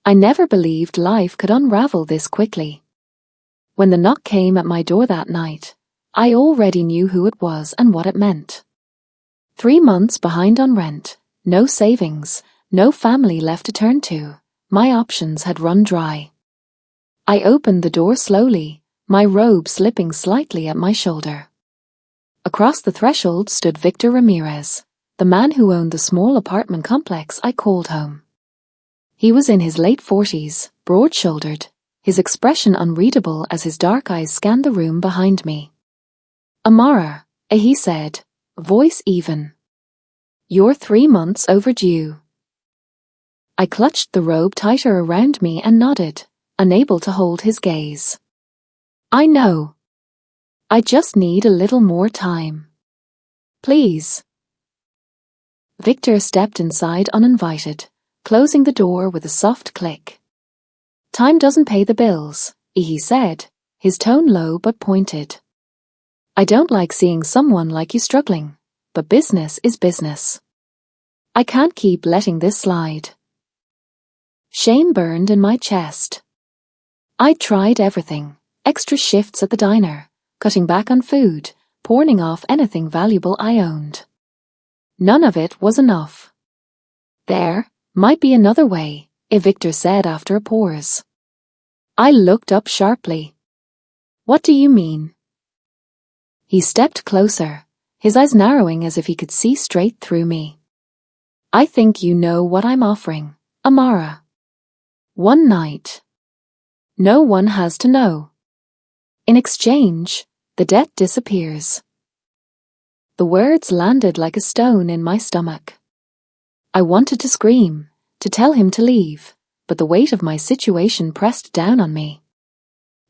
I never believed life could unravel this quickly. When the knock came at my door that night, I already knew who it was and what it meant. 3 months behind on rent, no savings, no family left to turn to. My options had run dry. I opened the door slowly, my robe slipping slightly at my shoulder. Across the threshold stood Victor Ramirez, the man who owned the small apartment complex I called home. He was in his late 40s, broad-shouldered, his expression unreadable as his dark eyes scanned the room behind me. "Amara," he said, voice even. "You're 3 months overdue." I clutched the robe tighter around me and nodded, unable to hold his gaze. "I know. I just need a little more time. Please." Victor stepped inside uninvited, closing the door with a soft click. "Time doesn't pay the bills," he said, his tone low but pointed. "I don't like seeing someone like you struggling, but business is business. I can't keep letting this slide." Shame burned in my chest. I'd tried everything, extra shifts at the diner, cutting back on food, pawning off anything valuable I owned. None of it was enough. "There might be another way," Victor said after a pause. I looked up sharply. "What do you mean?" He stepped closer, his eyes narrowing as if he could see straight through me. "I think you know what I'm offering, Amara. One night. No one has to know. In exchange, the debt disappears." The words landed like a stone in my stomach. I wanted to scream, to tell him to leave, but the weight of my situation pressed down on me.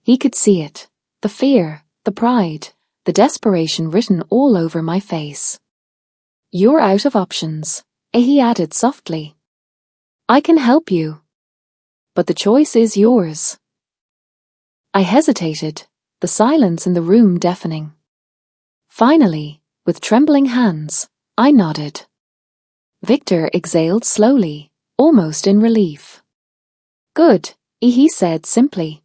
He could see it, the fear, the pride, the desperation written all over my face. "You're out of options," he added softly. "I can help you, but the choice is yours." I hesitated, the silence in the room deafening. Finally, with trembling hands, I nodded. Victor exhaled slowly, almost in relief. "Good," he said simply.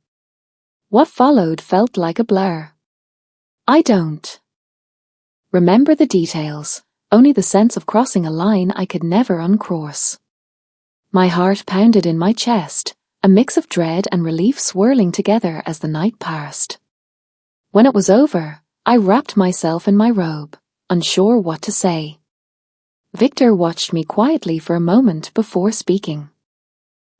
What followed felt like a blur. I don't remember the details, only the sense of crossing a line I could never uncross. My heart pounded in my chest, a mix of dread and relief swirling together as the night passed. When it was over, I wrapped myself in my robe, unsure what to say. Victor watched me quietly for a moment before speaking.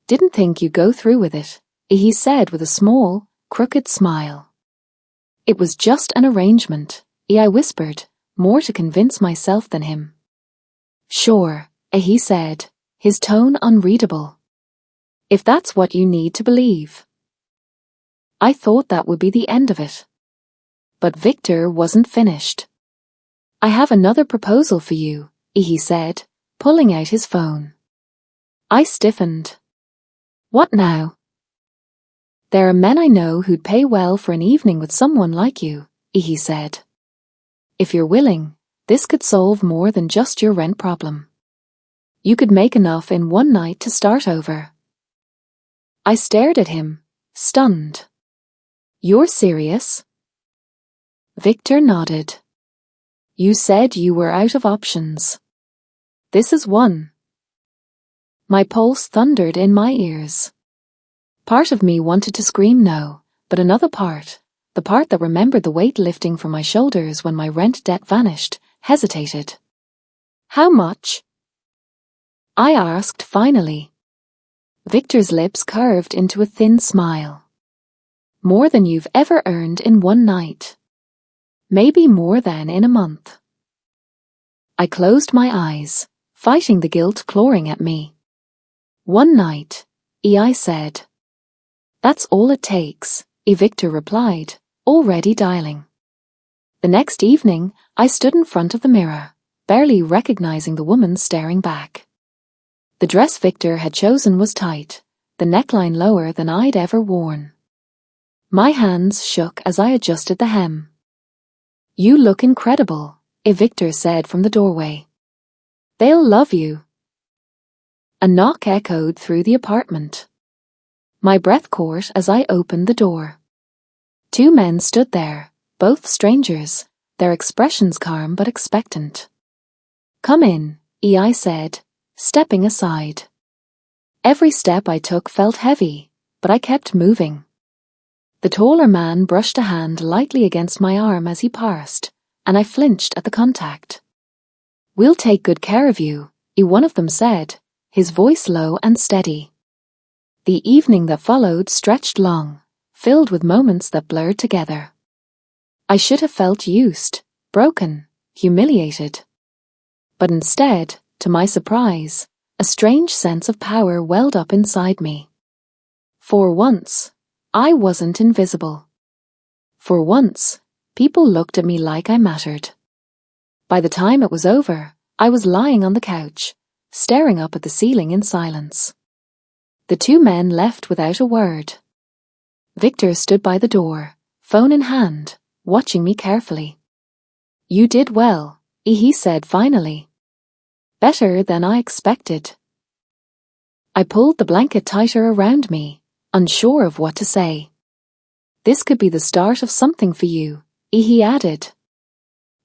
"Didn't think you'd go through with it," he said with a small, crooked smile. "It was just an arrangement," I whispered, more to convince myself than him. "Sure," he said, his tone unreadable. "If that's what you need to believe." I thought that would be the end of it. But Victor wasn't finished. "I have another proposal for you," he said, pulling out his phone. I stiffened. "What now?" "There are men I know who'd pay well for an evening with someone like you," he said. "If you're willing, this could solve more than just your rent problem. You could make enough in one night to start over." I stared at him, stunned. "You're serious?" Victor nodded. "You said you were out of options. This is one." My pulse thundered in my ears. Part of me wanted to scream no, but another part, the part that remembered the weight lifting from my shoulders when my rent debt vanished, hesitated. "How much?" I asked finally. Victor's lips curved into a thin smile. "More than you've ever earned in one night. Maybe more than in a month." I closed my eyes, fighting the guilt clawing at me. "One night," I said. "That's all it takes," Victor replied, already dialing. The next evening, I stood in front of the mirror, barely recognizing the woman staring back. The dress Victor had chosen was tight, the neckline lower than I'd ever worn. My hands shook as I adjusted the hem. "You look incredible," Victor said from the doorway. "They'll love you." A knock echoed through the apartment. My breath caught as I opened the door. 2 men stood there, both strangers, their expressions calm but expectant. "Come in," I said, stepping aside. Every step I took felt heavy, but I kept moving. The taller man brushed a hand lightly against my arm as he passed, and I flinched at the contact. "We'll take good care of you," one of them said, his voice low and steady. The evening that followed stretched long, filled with moments that blurred together. I should have felt used, broken, humiliated. But instead, to my surprise, a strange sense of power welled up inside me. For once, I wasn't invisible. For once, people looked at me like I mattered. By the time it was over, I was lying on the couch, staring up at the ceiling in silence. The 2 men left without a word. Victor stood by the door, phone in hand, watching me carefully. "You did well," he said finally. "Better than I expected." I pulled the blanket tighter around me, unsure of what to say. "This could be the start of something for you," he added.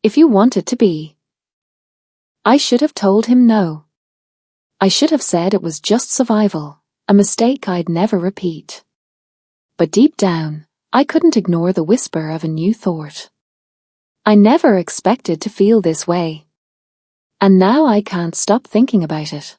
"If you want it to be." I should have told him no. I should have said it was just survival, a mistake I'd never repeat. But deep down, I couldn't ignore the whisper of a new thought. I never expected to feel this way. And now I can't stop thinking about it.